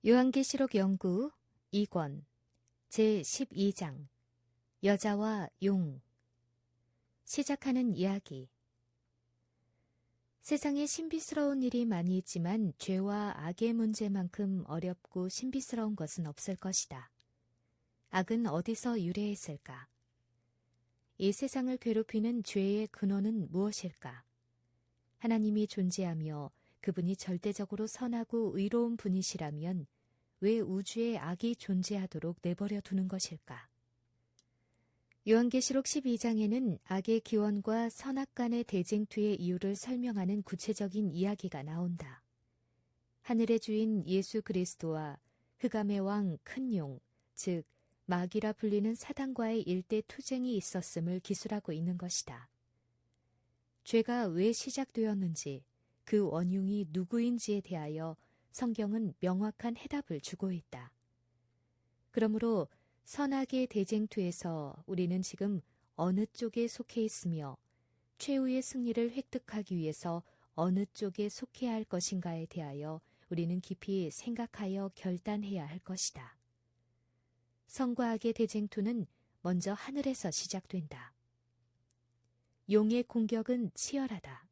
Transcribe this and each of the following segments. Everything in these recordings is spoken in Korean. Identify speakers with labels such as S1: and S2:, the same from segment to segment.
S1: 요한계시록 연구 2권 제12장 여자와 용. 시작하는 이야기. 세상에 신비스러운 일이 많이 있지만 죄와 악의 문제만큼 어렵고 신비스러운 것은 없을 것이다. 악은 어디서 유래했을까? 이 세상을 괴롭히는 죄의 근원은 무엇일까? 하나님이 존재하며 그분이 절대적으로 선하고 의로운 분이시라면 왜 우주에 악이 존재하도록 내버려 두는 것일까? 요한계시록 12장에는 악의 기원과 선악 간의 대쟁투의 이유를 설명하는 구체적인 이야기가 나온다. 하늘의 주인 예수 그리스도와 흑암의 왕 큰 용, 즉 마귀라 불리는 사단과의 일대 투쟁이 있었음을 기술하고 있는 것이다. 죄가 왜 시작되었는지, 그 원흉이 누구인지에 대하여 성경은 명확한 해답을 주고 있다. 그러므로 선악의 대쟁투에서 우리는 지금 어느 쪽에 속해 있으며 최후의 승리를 획득하기 위해서 어느 쪽에 속해야 할 것인가에 대하여 우리는 깊이 생각하여 결단해야 할 것이다. 선과 악의 대쟁투는 먼저 하늘에서 시작된다. 용의 공격은 치열하다.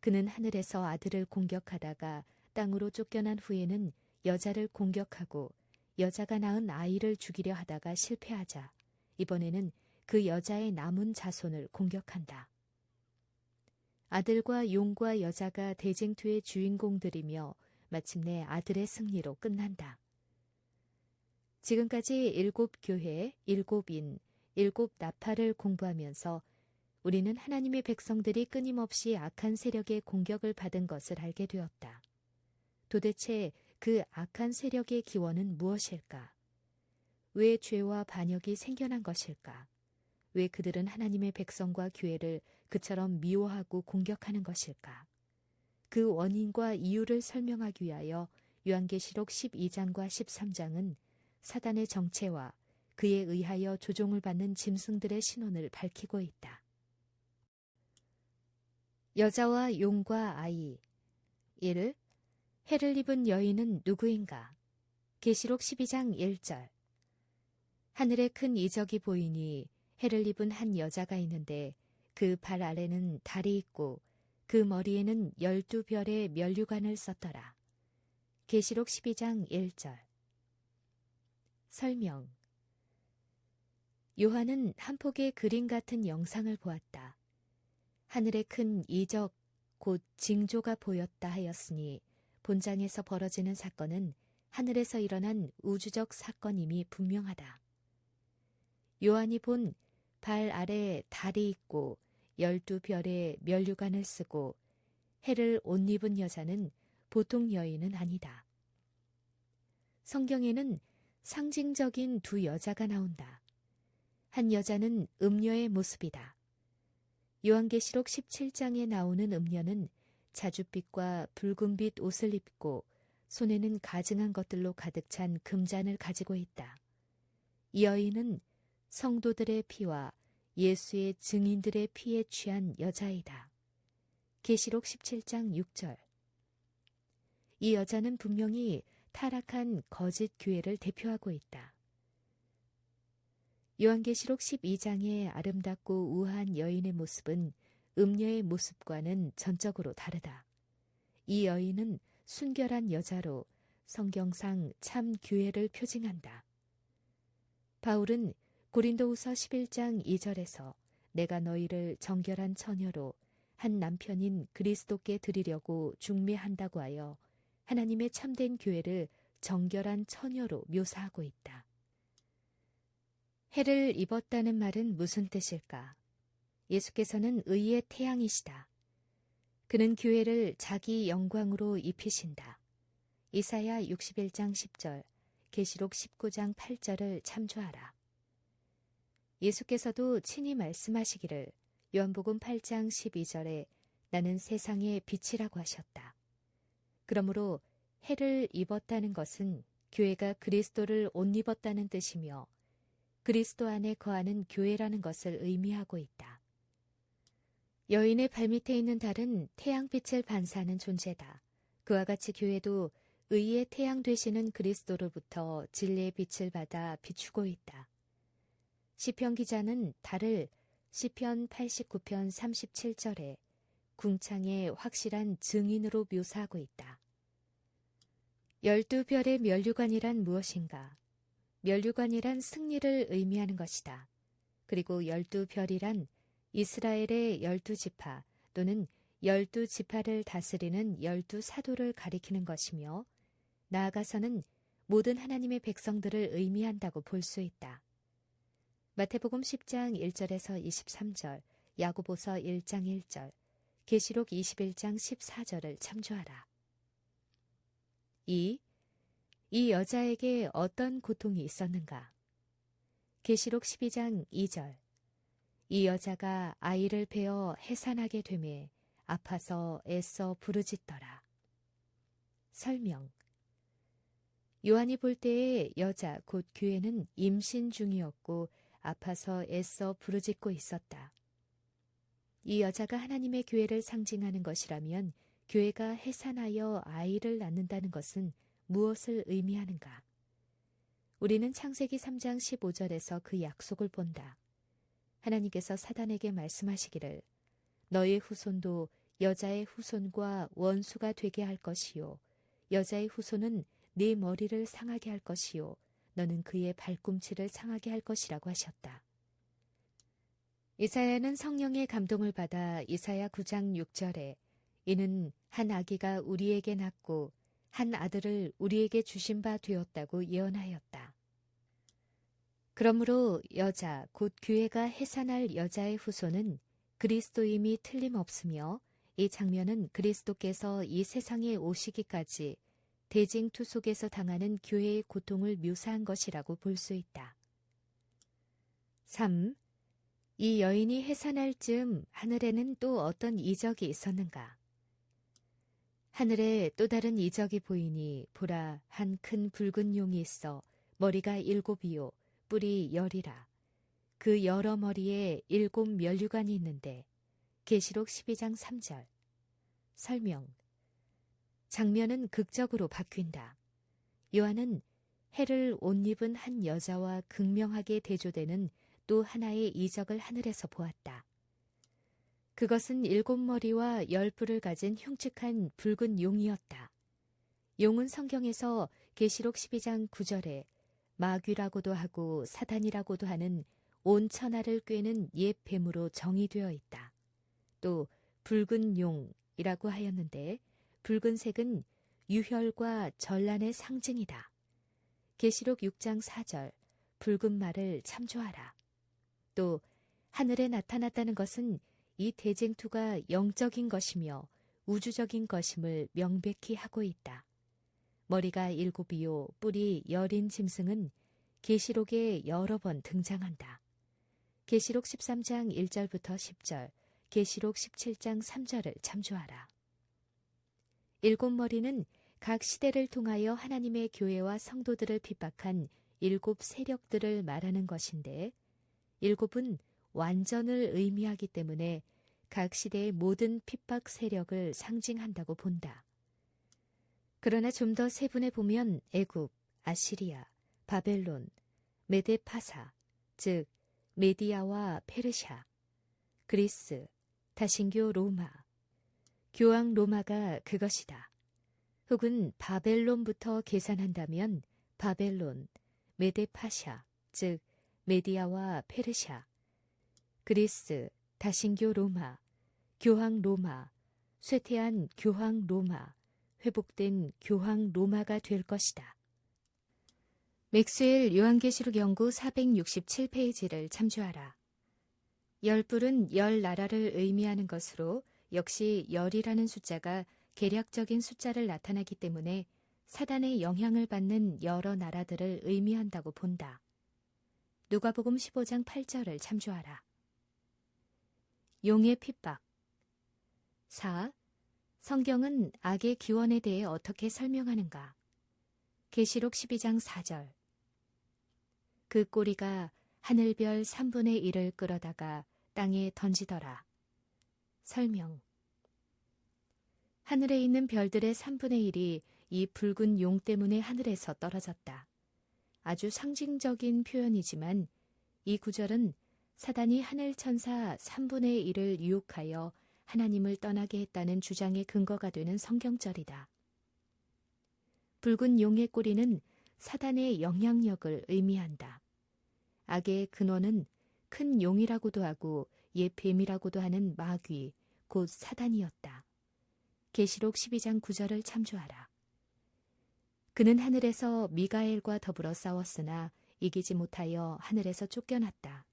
S1: 그는 하늘에서 아들을 공격하다가 땅으로 쫓겨난 후에는 여자를 공격하고 여자가 낳은 아이를 죽이려 하다가 실패하자 이번에는 그 여자의 남은 자손을 공격한다. 아들과 용과 여자가 대쟁투의 주인공들이며 마침내 아들의 승리로 끝난다. 지금까지 7교회, 7인, 7나팔을 공부하면서 우리는 하나님의 백성들이 끊임없이 악한 세력의 공격을 받은 것을 알게 되었다. 도대체 그 악한 세력의 기원은 무엇일까? 왜 죄와 반역이 생겨난 것일까? 왜 그들은 하나님의 백성과 교회를 그처럼 미워하고 공격하는 것일까? 그 원인과 이유를 설명하기 위하여 요한계시록 12장과 13장은 사단의 정체와 그에 의하여 조종을 받는 짐승들의 신원을 밝히고 있다. 여자와 용과 아이. 1. 해를 입은 여인은 누구인가? 계시록 12장 1절. 하늘에 큰 이적이 보이니 해를 입은 한 여자가 있는데 그 발 아래는 달이 있고 그 머리에는 12별의 면류관을 썼더라. 계시록 12장 1절. 설명. 요한은 한 폭의 그림 같은 영상을 보았다. 하늘에 큰 이적, 곧 징조가 보였다 하였으니 본장에서 벌어지는 사건은 하늘에서 일어난 우주적 사건임이 분명하다. 요한이 본 발 아래 달이 있고 12별의 면류관을 쓰고 해를 옷 입은 여자는 보통 여인은 아니다. 성경에는 상징적인 두 여자가 나온다. 한 여자는 음녀의 모습이다. 요한계시록 17장에 나오는 음녀는 자줏빛과 붉은빛 옷을 입고 손에는 가증한 것들로 가득 찬 금잔을 가지고 있다. 이 여인은 성도들의 피와 예수의 증인들의 피에 취한 여자이다. 계시록 17장 6절. 이 여자는 분명히 타락한 거짓 교회를 대표하고 있다. 요한계시록 12장의 아름답고 우아한 여인의 모습은 음녀의 모습과는 전적으로 다르다. 이 여인은 순결한 여자로 성경상 참 교회를 표징한다. 바울은 고린도후서 11장 2절에서 내가 너희를 정결한 처녀로 한 남편인 그리스도께 드리려고 중매한다고 하여 하나님의 참된 교회를 정결한 처녀로 묘사하고 있다. 해를 입었다는 말은 무슨 뜻일까? 예수께서는 의의 태양이시다. 그는 교회를 자기 영광으로 입히신다. 이사야 61장 10절, 계시록 19장 8절을 참조하라. 예수께서도 친히 말씀하시기를 요한복음 8장 12절에 나는 세상의 빛이라고 하셨다. 그러므로 해를 입었다는 것은 교회가 그리스도를 옷 입었다는 뜻이며 그리스도 안에 거하는 교회라는 것을 의미하고 있다. 여인의 발밑에 있는 달은 태양빛을 반사하는 존재다. 그와 같이 교회도 의의 태양 되시는 그리스도로부터 진리의 빛을 받아 비추고 있다. 시편 기자는 달을 시편 89편 37절에 궁창의 확실한 증인으로 묘사하고 있다. 12별의 면류관이란 무엇인가? 면류관이란 승리를 의미하는 것이다. 그리고 12별이란 이스라엘의 12지파 또는 12지파를 다스리는 12사도를 가리키는 것이며 나아가서는 모든 하나님의 백성들을 의미한다고 볼 수 있다. 마태복음 10장 1절에서 23절, 야고보서 1장 1절, 계시록 21장 14절을 참조하라. 2. 이 여자에게 어떤 고통이 있었는가? 계시록 12장 2절. 이 여자가 아이를 베어 해산하게 되매 아파서 애써 부르짖더라. 설명. 요한이 볼 때의 여자 곧 교회는 임신 중이었고 아파서 애써 부르짖고 있었다. 이 여자가 하나님의 교회를 상징하는 것이라면 교회가 해산하여 아이를 낳는다는 것은 무엇을 의미하는가? 우리는 창세기 3장 15절에서 그 약속을 본다. 하나님께서 사단에게 말씀하시기를 너의 후손도 여자의 후손과 원수가 되게 할 것이요 여자의 후손은 네 머리를 상하게 할 것이요 너는 그의 발꿈치를 상하게 할 것이라고 하셨다. 이사야는 성령의 감동을 받아 이사야 9장 6절에 이는 한 아기가 우리에게 낳고 한 아들을 우리에게 주신 바 되었다고 예언하였다. 그러므로 여자 곧 교회가 해산할 여자의 후손은 그리스도임이 틀림없으며 이 장면은 그리스도께서 이 세상에 오시기까지 대징투 속에서 당하는 교회의 고통을 묘사한 것이라고 볼 수 있다. 3. 이 여인이 해산할 즈음 하늘에는 또 어떤 이적이 있었는가? 하늘에 또 다른 이적이 보이니 보라 한 큰 붉은 용이 있어 머리가 7이요 뿔이 10이라. 그 여러 머리에 7 면류관이 있는데 계시록 12장 3절. 설명. 장면은 극적으로 바뀐다. 요한은 해를 옷 입은 한 여자와 극명하게 대조되는 또 하나의 이적을 하늘에서 보았다. 그것은 7머리와 10뿔을 가진 흉측한 붉은 용이었다. 용은 성경에서 계시록 12장 9절에 마귀라고도 하고 사단이라고도 하는 온 천하를 꿰는 옛 뱀으로 정의되어 있다. 또 붉은 용이라고 하였는데 붉은색은 유혈과 전란의 상징이다. 계시록 6장 4절 붉은 말을 참조하라. 또 하늘에 나타났다는 것은 이 대쟁투가 영적인 것이며 우주적인 것임을 명백히 하고 있다. 머리가 7이요 뿔이 10인 짐승은 계시록에 여러 번 등장한다. 계시록 13장 1절부터 10절, 계시록 17장 3절을 참조하라. 7머리는 각 시대를 통하여 하나님의 교회와 성도들을 핍박한 7 세력들을 말하는 것인데 7은 완전을 의미하기 때문에 각 시대의 모든 핍박 세력을 상징한다고 본다. 그러나 좀 더 세분해 보면 애굽, 아시리아, 바벨론, 메데파사, 즉 메디아와 페르시아, 그리스, 다신교 로마, 교황 로마가 그것이다. 혹은 바벨론부터 계산한다면 바벨론, 메데파샤, 즉 메디아와 페르시아, 그리스, 다신교 로마, 교황 로마, 쇠퇴한 교황 로마, 회복된 교황 로마가 될 것이다. 맥스웰 요한계시록 연구 467페이지를 참조하라. 10뿔은 10나라를 의미하는 것으로 역시 10이라는 숫자가 계략적인 숫자를 나타내기 때문에 사단의 영향을 받는 여러 나라들을 의미한다고 본다. 누가복음 15장 8절을 참조하라. 용의 핍박. 4. 성경은 악의 기원에 대해 어떻게 설명하는가? 계시록 12장 4절. 그 꼬리가 하늘별 3분의 1을 끌어다가 땅에 던지더라. 설명. 하늘에 있는 별들의 3분의 1이 이 붉은 용 때문에 하늘에서 떨어졌다. 아주 상징적인 표현이지만 이 구절은 사단이 하늘 천사 3분의 1을 유혹하여 하나님을 떠나게 했다는 주장의 근거가 되는 성경절이다. 붉은 용의 꼬리는 사단의 영향력을 의미한다. 악의 근원은 큰 용이라고도 하고 옛 뱀이라고도 하는 마귀, 곧 사단이었다. 계시록 12장 9절을 참조하라. 그는 하늘에서 미가엘과 더불어 싸웠으나 이기지 못하여 하늘에서 쫓겨났다.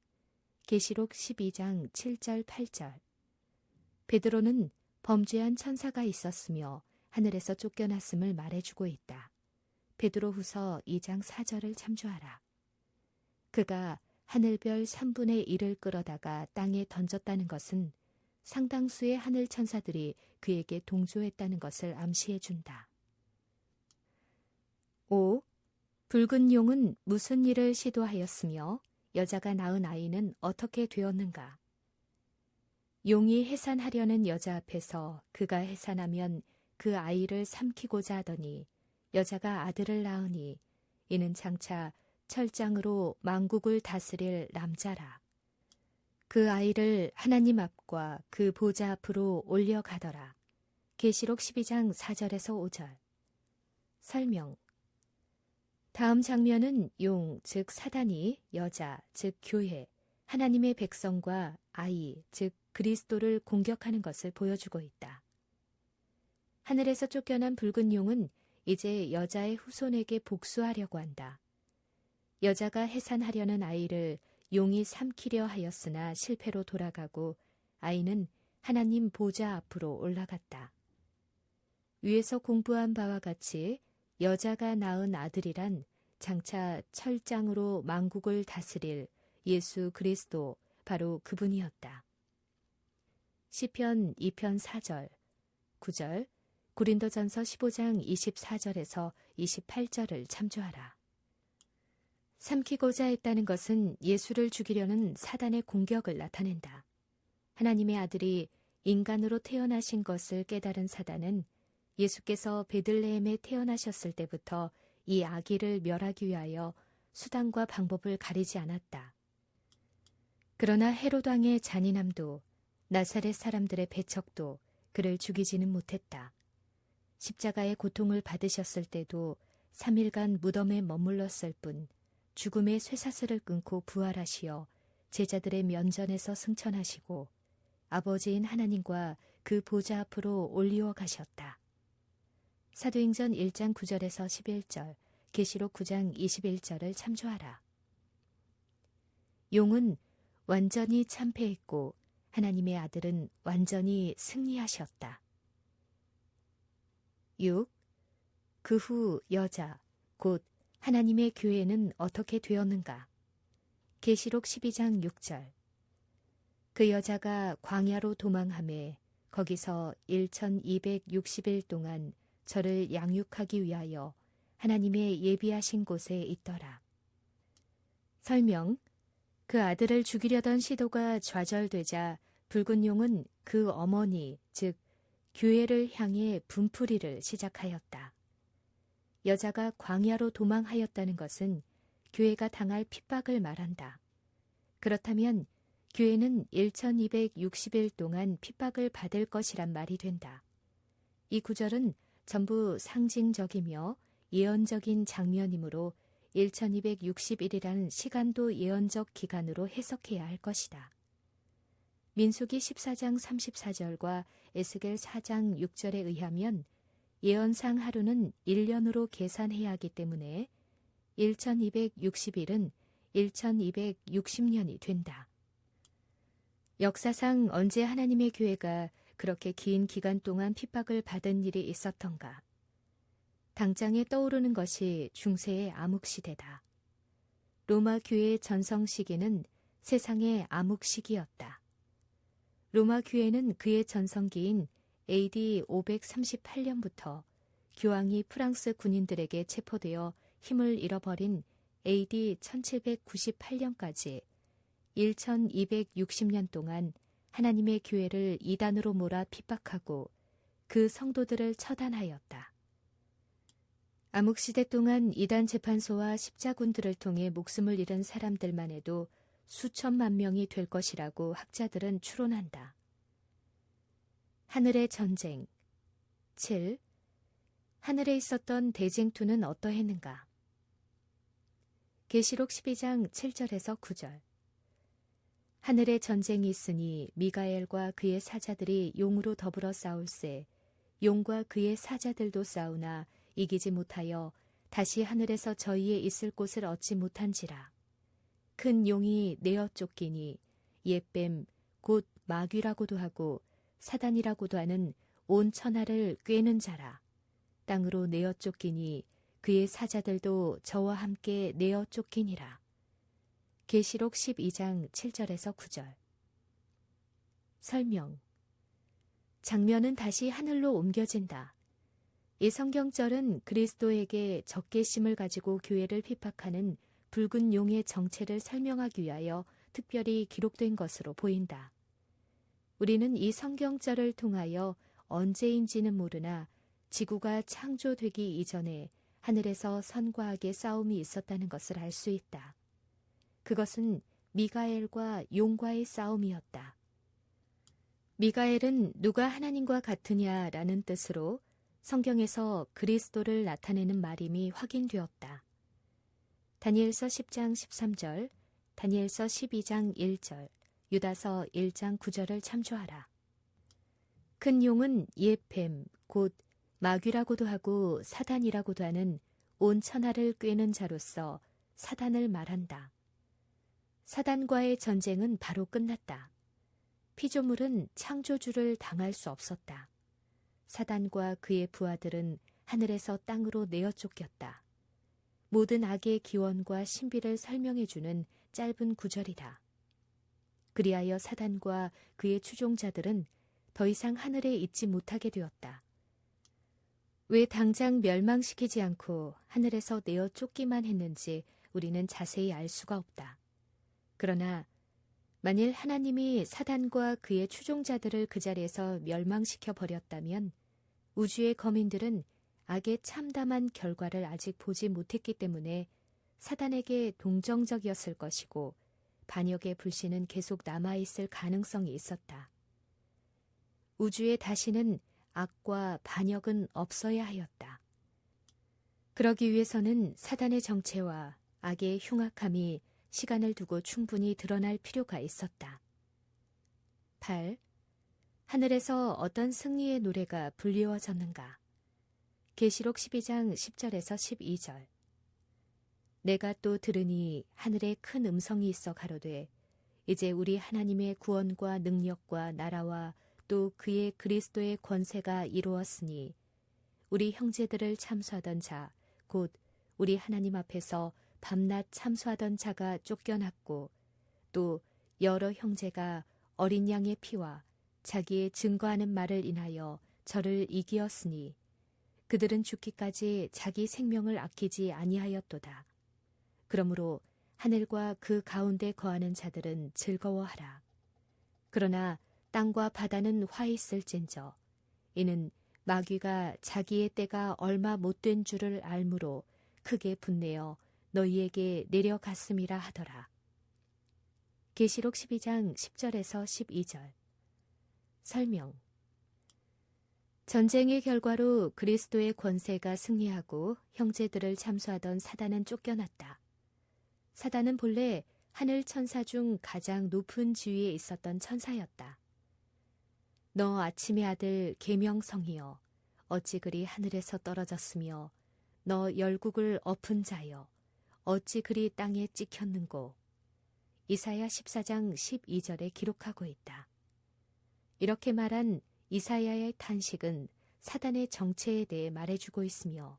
S1: 계시록 12장 7절 8절. 베드로는 범죄한 천사가 있었으며 하늘에서 쫓겨났음을 말해주고 있다. 베드로후서 2장 4절을 참조하라. 그가 하늘별 3분의 1을 끌어다가 땅에 던졌다는 것은 상당수의 하늘 천사들이 그에게 동조했다는 것을 암시해준다. 5. 붉은 용은 무슨 일을 시도하였으며 여자가 낳은 아이는 어떻게 되었는가? 용이 해산하려는 여자 앞에서 그가 해산하면 그 아이를 삼키고자 하더니 여자가 아들을 낳으니 이는 장차 철장으로 만국을 다스릴 남자라. 그 아이를 하나님 앞과 그 보좌 앞으로 올려가더라. 계시록 12장 4절에서 5절. 설명. 다음 장면은 용, 즉 사단이 여자, 즉 교회, 하나님의 백성과 아이, 즉 그리스도를 공격하는 것을 보여주고 있다. 하늘에서 쫓겨난 붉은 용은 이제 여자의 후손에게 복수하려고 한다. 여자가 해산하려는 아이를 용이 삼키려 하였으나 실패로 돌아가고 아이는 하나님 보좌 앞으로 올라갔다. 위에서 공부한 바와 같이 여자가 낳은 아들이란 장차 철장으로 만국을 다스릴 예수 그리스도, 바로 그분이었다. 시편 2편 4절, 9절, 고린도전서 15장 24절에서 28절을 참조하라. 삼키고자 했다는 것은 예수를 죽이려는 사단의 공격을 나타낸다. 하나님의 아들이 인간으로 태어나신 것을 깨달은 사단은 예수께서 베들레헴에 태어나셨을 때부터 이 아기를 멸하기 위하여 수단과 방법을 가리지 않았다. 그러나 헤롯 왕의 잔인함도 나사렛 사람들의 배척도 그를 죽이지는 못했다. 십자가의 고통을 받으셨을 때도 3일간 무덤에 머물렀을 뿐 죽음의 쇠사슬을 끊고 부활하시어 제자들의 면전에서 승천하시고 아버지인 하나님과 그 보좌 앞으로 올리어 가셨다. 사도행전 1장 9절에서 11절, 계시록 9장 21절을 참조하라. 용은 완전히 참패했고 하나님의 아들은 완전히 승리하셨다. 6. 그 후 여자, 곧 하나님의 교회는 어떻게 되었는가? 계시록 12장 6절. 그 여자가 광야로 도망하매 거기서 1260일 동안 저를 양육하기 위하여 하나님의 예비하신 곳에 있더라. 설명. 그 아들을 죽이려던 시도가 좌절되자 붉은 용은 그 어머니, 즉 교회를 향해 분풀이를 시작하였다. 여자가 광야로 도망하였다는 것은 교회가 당할 핍박을 말한다. 그렇다면 교회는 1260일 동안 핍박을 받을 것이란 말이 된다. 이 구절은 전부 상징적이며 예언적인 장면이므로 1260일이라는 시간도 예언적 기간으로 해석해야 할 것이다. 민수기 14장 34절과 에스겔 4장 6절에 의하면 예언상 하루는 1년으로 계산해야 하기 때문에 1260일은 1260년이 된다. 역사상 언제 하나님의 교회가 그렇게 긴 기간 동안 핍박을 받은 일이 있었던가? 당장에 떠오르는 것이 중세의 암흑시대다. 로마 교회의 전성 시기는 세상의 암흑 시기였다. 로마 교회는 그의 전성기인 AD 538년부터 교황이 프랑스 군인들에게 체포되어 힘을 잃어버린 AD 1798년까지 1260년 동안 하나님의 교회를 이단으로 몰아 핍박하고 그 성도들을 처단하였다. 암흑시대 동안 이단 재판소와 십자군들을 통해 목숨을 잃은 사람들만 해도 수천만 명이 될 것이라고 학자들은 추론한다. 하늘의 전쟁 7. 하늘에 있었던 대쟁투는 어떠했는가? 계시록 12장 7절에서 9절. 하늘에 전쟁이 있으니 미가엘과 그의 사자들이 용으로 더불어 싸울세 용과 그의 사자들도 싸우나 이기지 못하여 다시 하늘에서 저희의 있을 곳을 얻지 못한지라. 큰 용이 내어 쫓기니 옛뱀 곧 마귀라고도 하고 사단이라고도 하는 온 천하를 꿰는 자라. 땅으로 내어 쫓기니 그의 사자들도 저와 함께 내어 쫓기니라. 계시록 12장 7절에서 9절. 설명. 장면은 다시 하늘로 옮겨진다. 이 성경절은 그리스도에게 적개심을 가지고 교회를 핍박하는 붉은 용의 정체를 설명하기 위하여 특별히 기록된 것으로 보인다. 우리는 이 성경절을 통하여 언제인지는 모르나 지구가 창조되기 이전에 하늘에서 선과 악의 싸움이 있었다는 것을 알 수 있다. 그것은 미가엘과 용과의 싸움이었다. 미가엘은 누가 하나님과 같으냐라는 뜻으로 성경에서 그리스도를 나타내는 말임이 확인되었다. 다니엘서 10장 13절, 다니엘서 12장 1절, 유다서 1장 9절을 참조하라. 큰 용은 옛뱀, 곧 마귀라고도 하고 사단이라고도 하는 온 천하를 꿰는 자로서 사단을 말한다. 사단과의 전쟁은 바로 끝났다. 피조물은 창조주를 당할 수 없었다. 사단과 그의 부하들은 하늘에서 땅으로 내어 쫓겼다. 모든 악의 기원과 신비를 설명해주는 짧은 구절이다. 그리하여 사단과 그의 추종자들은 더 이상 하늘에 있지 못하게 되었다. 왜 당장 멸망시키지 않고 하늘에서 내어 쫓기만 했는지 우리는 자세히 알 수가 없다. 그러나 만일 하나님이 사단과 그의 추종자들을 그 자리에서 멸망시켜 버렸다면 우주의 거민들은 악의 참담한 결과를 아직 보지 못했기 때문에 사단에게 동정적이었을 것이고 반역의 불씨는 계속 남아있을 가능성이 있었다. 우주에 다시는 악과 반역은 없어야 하였다. 그러기 위해서는 사단의 정체와 악의 흉악함이 시간을 두고 충분히 드러날 필요가 있었다. 8. 하늘에서 어떤 승리의 노래가 불리워졌는가? 계시록 12장 10절에서 12절. 내가 또 들으니 하늘에 큰 음성이 있어 가로되 이제 우리 하나님의 구원과 능력과 나라와 또 그의 그리스도의 권세가 이루었으니 우리 형제들을 참수하던 자 곧 우리 하나님 앞에서 밤낮 참수하던 자가 쫓겨났고 또 여러 형제가 어린 양의 피와 자기의 증거하는 말을 인하여 저를 이기었으니 그들은 죽기까지 자기 생명을 아끼지 아니하였도다. 그러므로 하늘과 그 가운데 거하는 자들은 즐거워하라. 그러나 땅과 바다는 화 있을진저 이는 마귀가 자기의 때가 얼마 못된 줄을 알므로 크게 분내어 너희에게 내려갔음이라 하더라. 계시록 12장 10절에서 12절. 설명. 전쟁의 결과로 그리스도의 권세가 승리하고 형제들을 참수하던 사단은 쫓겨났다. 사단은 본래 하늘 천사 중 가장 높은 지위에 있었던 천사였다. 너 아침의 아들 계명성이여 어찌 그리 하늘에서 떨어졌으며 너 열국을 엎은 자여 어찌 그리 땅에 찍혔는고. 이사야 14장 12절에 기록하고 있다. 이렇게 말한 이사야의 탄식은 사단의 정체에 대해 말해주고 있으며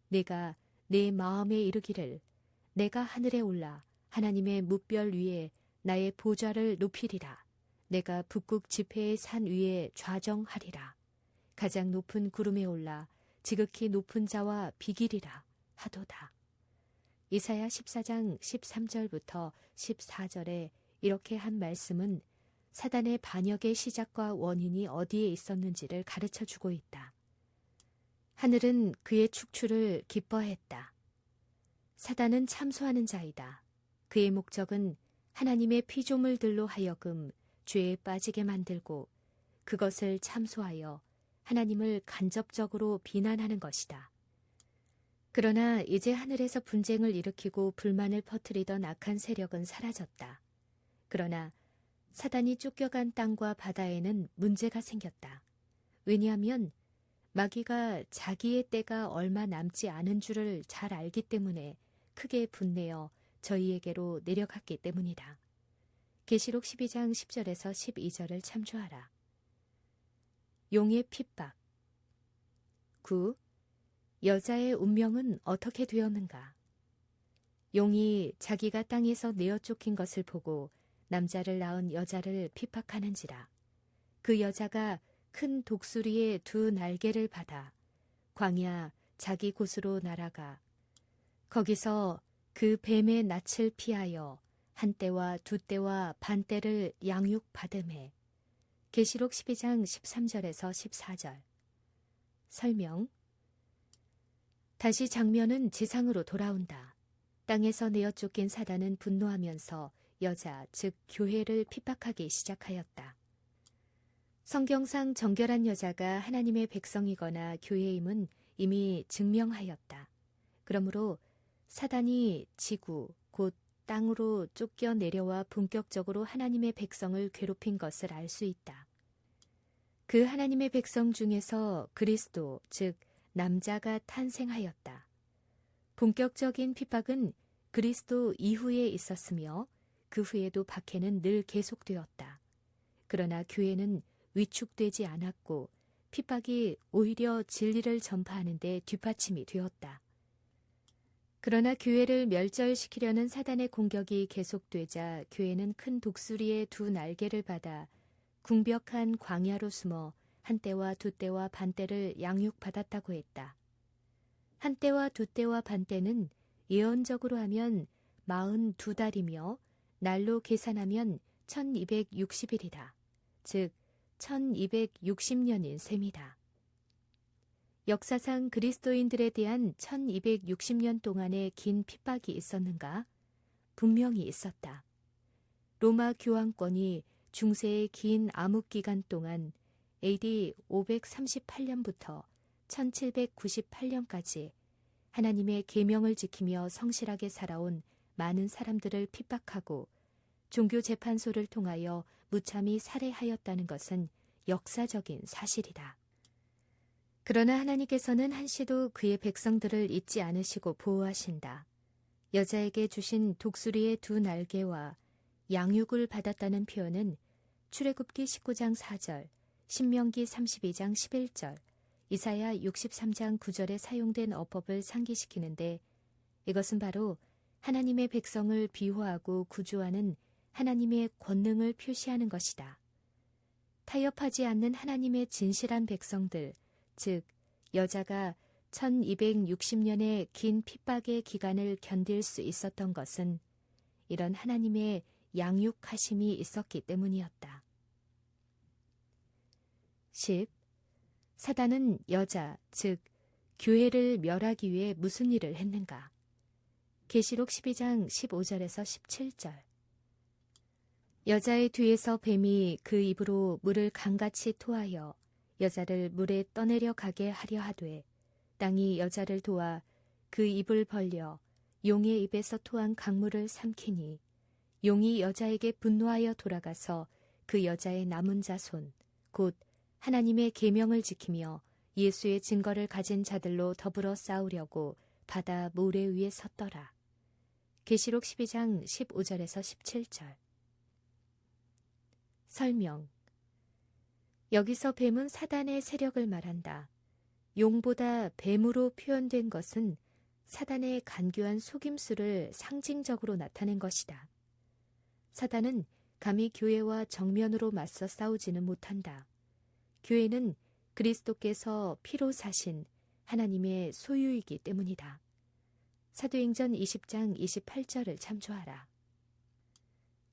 S1: 내가 내 마음에 이르기를 내가 하늘에 올라 하나님의 뭇별 위에 나의 보좌를 높이리라. 내가 북극 지폐의 산 위에 좌정하리라. 가장 높은 구름에 올라 지극히 높은 자와 비기리라 하도다. 이사야 14장 13절부터 14절에 이렇게 한 말씀은 사단의 반역의 시작과 원인이 어디에 있었는지를 가르쳐주고 있다. 하늘은 그의 축출을 기뻐했다. 사단은 참소하는 자이다. 그의 목적은 하나님의 피조물들로 하여금 죄에 빠지게 만들고 그것을 참소하여 하나님을 간접적으로 비난하는 것이다. 그러나 이제 하늘에서 분쟁을 일으키고 불만을 퍼뜨리던 악한 세력은 사라졌다. 그러나 사단이 쫓겨간 땅과 바다에는 문제가 생겼다. 왜냐하면 마귀가 자기의 때가 얼마 남지 않은 줄을 잘 알기 때문에 크게 분내어 저희에게로 내려갔기 때문이다. 계시록 12장 10절에서 12절을 참조하라. 용의 핍박. 9. 여자의 운명은 어떻게 되었는가? 용이 자기가 땅에서 내어 쫓긴 것을 보고 남자를 낳은 여자를 핍박하는지라. 그 여자가 큰 독수리의 두 날개를 받아 광야 자기 곳으로 날아가 거기서 그 뱀의 낯을 피하여 한 떼와 두 떼와 반 떼를 양육받음에. 계시록 12장 13절에서 14절. 설명. 다시 장면은 지상으로 돌아온다. 땅에서 내어 쫓긴 사단은 분노하면서 여자, 즉 교회를 핍박하기 시작하였다. 성경상 정결한 여자가 하나님의 백성이거나 교회임은 이미 증명하였다. 그러므로 사단이 지구, 곧 땅으로 쫓겨 내려와 본격적으로 하나님의 백성을 괴롭힌 것을 알 수 있다. 그 하나님의 백성 중에서 그리스도, 즉 남자가 탄생하였다. 본격적인 핍박은 그리스도 이후에 있었으며 그 후에도 박해는 늘 계속되었다. 그러나 교회는 위축되지 않았고 핍박이 오히려 진리를 전파하는 데 뒷받침이 되었다. 그러나 교회를 멸절시키려는 사단의 공격이 계속되자 교회는 큰 독수리의 두 날개를 받아 궁벽한 광야로 숨어 한 떼와 두 떼와 반 떼를 양육받았다고 했다. 한 떼와 두 떼와 반 떼는 예언적으로 하면 42달이며 날로 계산하면 1260일이다. 즉 1260년인 셈이다. 역사상 그리스도인들에 대한 1260년 동안의 긴 핍박이 있었는가? 분명히 있었다. 로마 교황권이 중세의 긴 암흑기간 동안 AD 538년부터 1798년까지 하나님의 계명을 지키며 성실하게 살아온 많은 사람들을 핍박하고 종교재판소를 통하여 무참히 살해하였다는 것은 역사적인 사실이다. 그러나 하나님께서는 한시도 그의 백성들을 잊지 않으시고 보호하신다. 여자에게 주신 독수리의 두 날개와 양육을 받았다는 표현은 출애굽기 19장 4절, 신명기 32장 11절, 이사야 63장 9절에 사용된 어법을 상기시키는데 이것은 바로 하나님의 백성을 비호하고 구조하는 하나님의 권능을 표시하는 것이다. 타협하지 않는 하나님의 진실한 백성들, 즉 여자가 1260년의 긴 핍박의 기간을 견딜 수 있었던 것은 이런 하나님의 양육하심이 있었기 때문이었다. 10. 사단은 여자, 즉 교회를 멸하기 위해 무슨 일을 했는가? 계시록 12장 15절에서 17절. 여자의 뒤에서 뱀이 그 입으로 물을 강같이 토하여 여자를 물에 떠내려 가게 하려 하되 땅이 여자를 도와 그 입을 벌려 용의 입에서 토한 강물을 삼키니 용이 여자에게 분노하여 돌아가서 그 여자의 남은 자손 곧 하나님의 계명을 지키며 예수의 증거를 가진 자들로 더불어 싸우려고 바다 모래 위에 섰더라. 계시록 12장 15절에서 17절. 설명. 여기서 뱀은 사단의 세력을 말한다. 용보다 뱀으로 표현된 것은 사단의 간교한 속임수를 상징적으로 나타낸 것이다. 사단은 감히 교회와 정면으로 맞서 싸우지는 못한다. 교회는 그리스도께서 피로 사신 하나님의 소유이기 때문이다. 사도행전 20장 28절을 참조하라.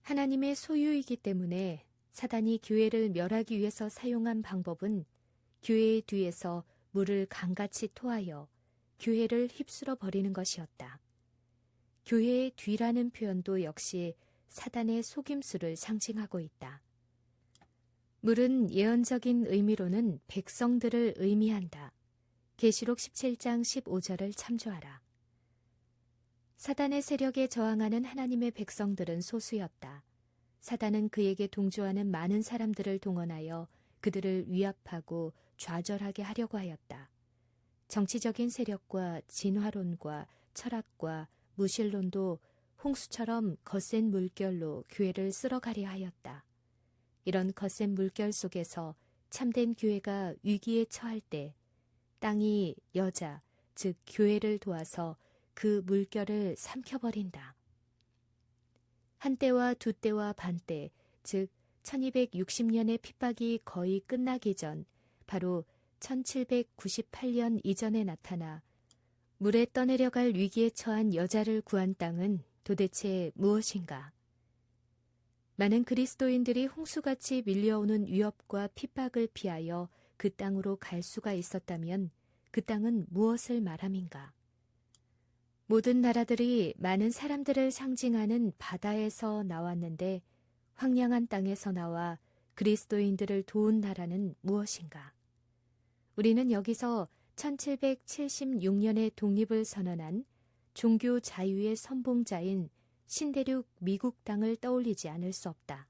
S1: 하나님의 소유이기 때문에 사단이 교회를 멸하기 위해서 사용한 방법은 교회의 뒤에서 물을 강같이 토하여 교회를 휩쓸어 버리는 것이었다. 교회의 뒤라는 표현도 역시 사단의 속임수를 상징하고 있다. 물은 예언적인 의미로는 백성들을 의미한다. 계시록 17장 15절을 참조하라. 사단의 세력에 저항하는 하나님의 백성들은 소수였다. 사단은 그에게 동조하는 많은 사람들을 동원하여 그들을 위압하고 좌절하게 하려고 하였다. 정치적인 세력과 진화론과 철학과 무신론도 홍수처럼 거센 물결로 교회를 쓸어가려 하였다. 이런 거센 물결 속에서 참된 교회가 위기에 처할 때 땅이 여자, 즉 교회를 도와서 그 물결을 삼켜버린다. 한때와 두때와 반때, 즉 1260년의 핍박이 거의 끝나기 전 바로 1798년 이전에 나타나 물에 떠내려갈 위기에 처한 여자를 구한 땅은 도대체 무엇인가? 많은 그리스도인들이 홍수같이 밀려오는 위협과 핍박을 피하여 그 땅으로 갈 수가 있었다면 그 땅은 무엇을 말함인가? 모든 나라들이 많은 사람들을 상징하는 바다에서 나왔는데 황량한 땅에서 나와 그리스도인들을 도운 나라는 무엇인가? 우리는 여기서 1776년에 독립을 선언한 종교 자유의 선봉자인 신대륙 미국 땅을 떠올리지 않을 수 없다.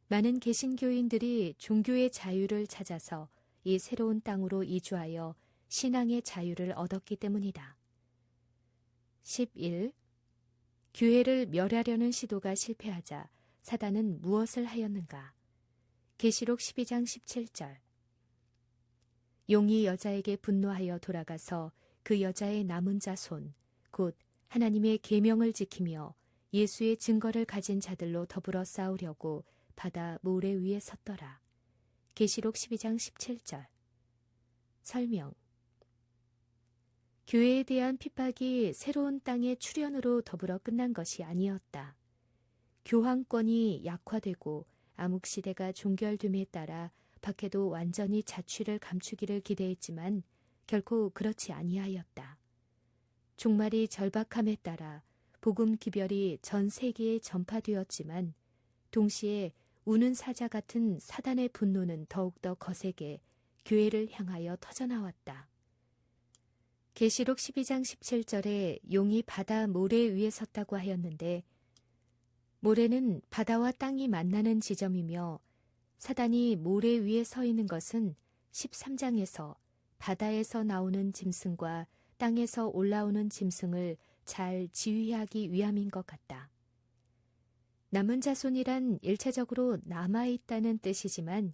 S1: 많은 개신교인들이 종교의 자유를 찾아서 이 새로운 땅으로 이주하여 신앙의 자유를 얻었기 때문이다. 11. 교회를 멸하려는 시도가 실패하자 사단은 무엇을 하였는가? 계시록 12장 17절. 용이 여자에게 분노하여 돌아가서 그 여자의 남은 자손, 곧 하나님의 계명을 지키며 예수의 증거를 가진 자들로 더불어 싸우려고 바다 모래 위에 섰더라. 계시록 12장 17절. 설명. 교회에 대한 핍박이 새로운 땅의 출현으로 더불어 끝난 것이 아니었다. 교황권이 약화되고 암흑시대가 종결됨에 따라 박해도 완전히 자취를 감추기를 기대했지만 결코 그렇지 아니하였다. 종말이 절박함에 따라 복음 기별이 전 세계에 전파되었지만 동시에 우는 사자 같은 사단의 분노는 더욱더 거세게 교회를 향하여 터져나왔다. 계시록 12장 17절에 용이 바다 모래 위에 섰다고 하였는데 모래는 바다와 땅이 만나는 지점이며 사단이 모래 위에 서 있는 것은 13장에서 바다에서 나오는 짐승과 땅에서 올라오는 짐승을 잘 지휘하기 위함인 것 같다. 남은 자손이란 일체적으로 남아있다는 뜻이지만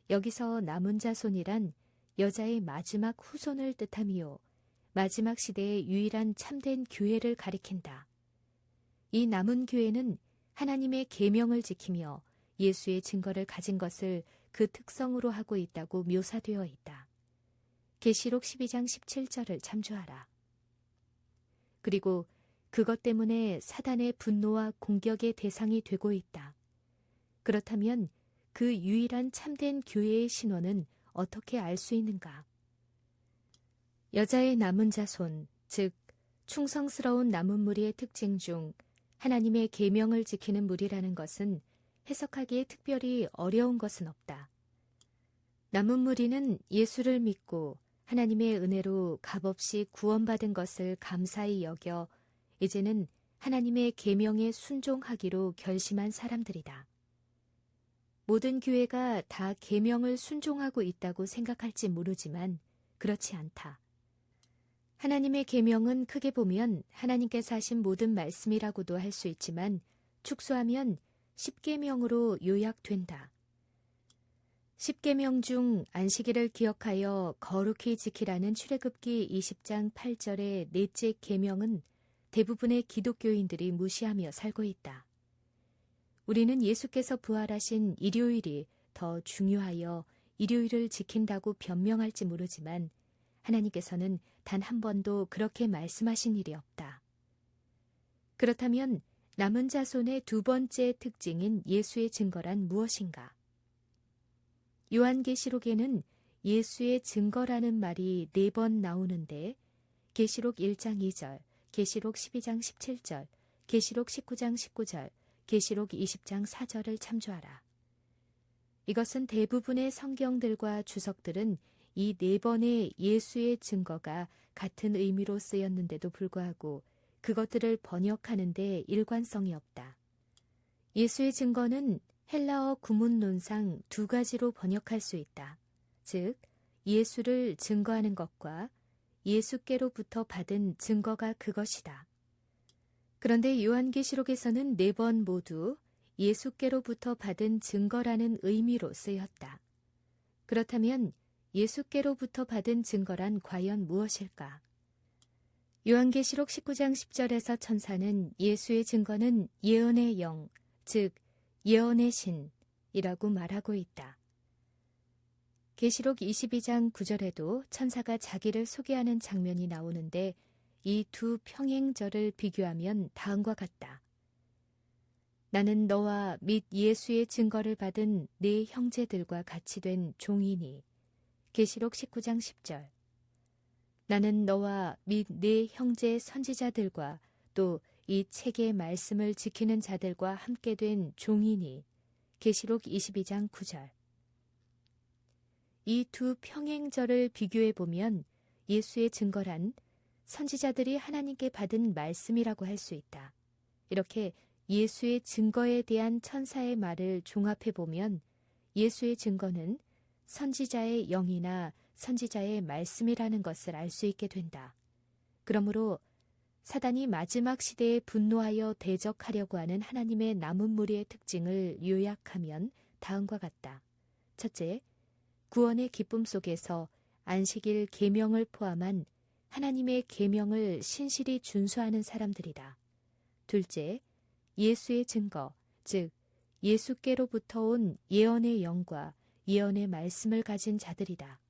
S1: 여기서 남은 자손이란 여자의 마지막 후손을 뜻하미요. 마지막 시대의 유일한 참된 교회를 가리킨다. 이 남은 교회는 하나님의 계명을 지키며 예수의 증거를 가진 것을 그 특성으로 하고 있다고 묘사되어 있다. 계시록 12장 17절을 참조하라. 그리고 그것 때문에 사단의 분노와 공격의 대상이 되고 있다. 그렇다면 그 유일한 참된 교회의 신원은 어떻게 알 수 있는가? 여자의 남은 자손, 즉 충성스러운 남은 무리의 특징 중 하나님의 계명을 지키는 무리라는 것은 해석하기에 특별히 어려운 것은 없다. 남은 무리는 예수를 믿고 하나님의 은혜로 값없이 구원받은 것을 감사히 여겨 이제는 하나님의 계명에 순종하기로 결심한 사람들이다. 모든 교회가 다 계명을 순종하고 있다고 생각할지 모르지만 그렇지 않다. 하나님의 계명은 크게 보면 하나님께서 하신 모든 말씀이라고도 할 수 있지만 축소하면 10계명으로 요약된다. 10계명 중 안식일을 기억하여 거룩히 지키라는 출애굽기 20장 8절의 넷째 계명은 대부분의 기독교인들이 무시하며 살고 있다. 우리는 예수께서 부활하신 일요일이 더 중요하여 일요일을 지킨다고 변명할지 모르지만 하나님께서는 단 한 번도 그렇게 말씀하신 일이 없다. 그렇다면 남은 자손의 두 번째 특징인 예수의 증거란 무엇인가? 요한계시록에는 예수의 증거라는 말이 4번 나오는데 계시록 1장 2절, 계시록 12장 17절, 계시록 19장 19절, 계시록 20장 4절을 참조하라. 이것은 대부분의 성경들과 주석들은 이 4번의 예수의 증거가 같은 의미로 쓰였는데도 불구하고 그것들을 번역하는 데 일관성이 없다. 예수의 증거는 헬라어 구문론상 2가지로 번역할 수 있다. 즉, 예수를 증거하는 것과 예수께로부터 받은 증거가 그것이다. 그런데 요한계시록에서는 4번 모두 예수께로부터 받은 증거라는 의미로 쓰였다. 그렇다면 예수께로부터 받은 증거란 과연 무엇일까? 요한계시록 19장 10절에서 천사는 예수의 증거는 예언의 영, 즉 예언의 신이라고 말하고 있다. 계시록 22장 9절에도 천사가 자기를 소개하는 장면이 나오는데 이 두 평행절을 비교하면 다음과 같다. 나는 너와 및 예수의 증거를 받은 네 형제들과 같이 된 종이니. 계시록 19장 10절. 나는 너와 및 네 형제 선지자들과 또 이 책의 말씀을 지키는 자들과 함께 된 종이니. 계시록 22장 9절. 이 두 평행절을 비교해 보면 예수의 증거란 선지자들이 하나님께 받은 말씀이라고 할 수 있다. 이렇게 예수의 증거에 대한 천사의 말을 종합해 보면 예수의 증거는 선지자의 영이나 선지자의 말씀이라는 것을 알 수 있게 된다. 그러므로 사단이 마지막 시대에 분노하여 대적하려고 하는 하나님의 남은 무리의 특징을 요약하면 다음과 같다. 첫째, 구원의 기쁨 속에서 안식일 계명을 포함한 하나님의 계명을 신실히 준수하는 사람들이다. 둘째, 예수의 증거, 즉 예수께로부터 온 예언의 영과 예언의 말씀을 가진 자들이다.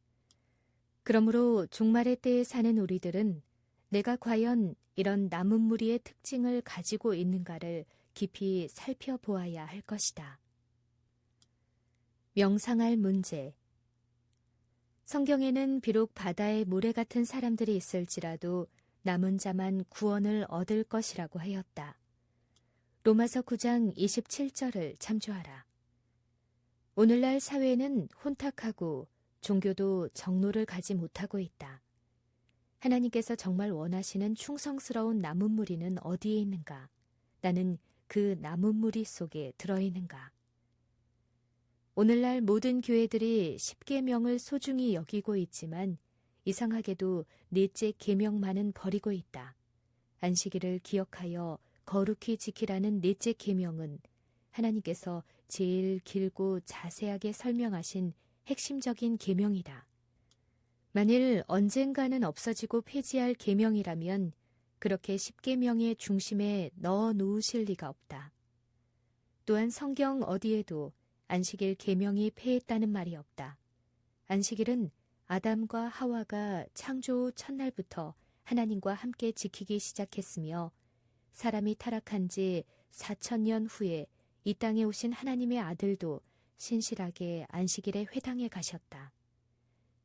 S1: 그러므로 종말의 때에 사는 우리들은 내가 과연 이런 남은 무리의 특징을 가지고 있는가를 깊이 살펴보아야 할 것이다. 명상할 문제. 성경에는 비록 바다에 모래 같은 사람들이 있을지라도 남은 자만 구원을 얻을 것이라고 하였다. 로마서 9장 27절을 참조하라. 오늘날 사회는 혼탁하고 종교도 정로를 가지 못하고 있다. 하나님께서 정말 원하시는 충성스러운 남은 무리는 어디에 있는가? 나는 그 남은 무리 속에 들어있는가? 오늘날 모든 교회들이 10계명을 소중히 여기고 있지만 이상하게도 넷째 계명만은 버리고 있다. 안식일을 기억하여 거룩히 지키라는 넷째 계명은 하나님께서 제일 길고 자세하게 설명하신 핵심적인 계명이다. 만일 언젠가는 없어지고 폐지할 계명이라면 그렇게 10계명의 중심에 넣어 놓으실 리가 없다. 또한 성경 어디에도 안식일 계명이 폐했다는 말이 없다. 안식일은 아담과 하와가 창조 후 첫날부터 하나님과 함께 지키기 시작했으며 사람이 타락한 지 4000년 후에 이 땅에 오신 하나님의 아들도 신실하게 안식일에 회당에 가셨다.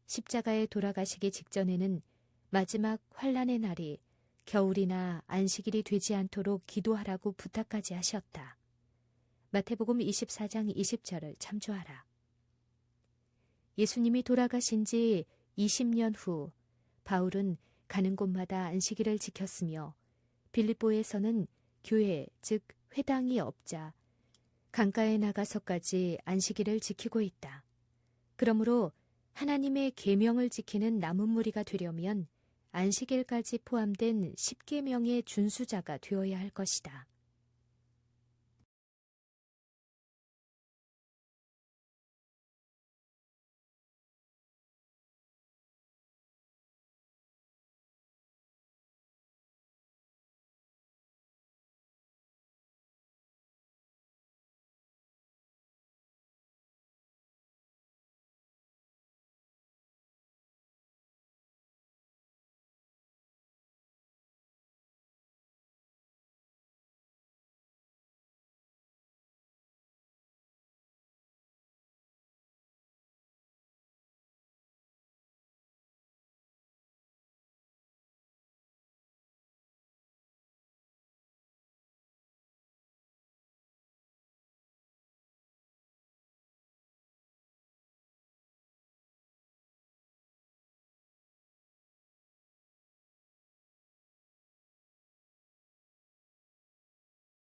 S1: 십자가에 돌아가시기 직전에는 마지막 환란의 날이 겨울이나 안식일이 되지 않도록 기도하라고 부탁까지 하셨다. 마태복음 24장 20절을 참조하라. 예수님이 돌아가신 지 20년 후 바울은 가는 곳마다 안식일을 지켰으며 빌립보에서는 교회, 즉 회당이 없자 강가에 나가서까지 안식일을 지키고 있다. 그러므로 하나님의 계명을 지키는 남은 무리가 되려면 안식일까지 포함된 10계명의 준수자가 되어야 할 것이다.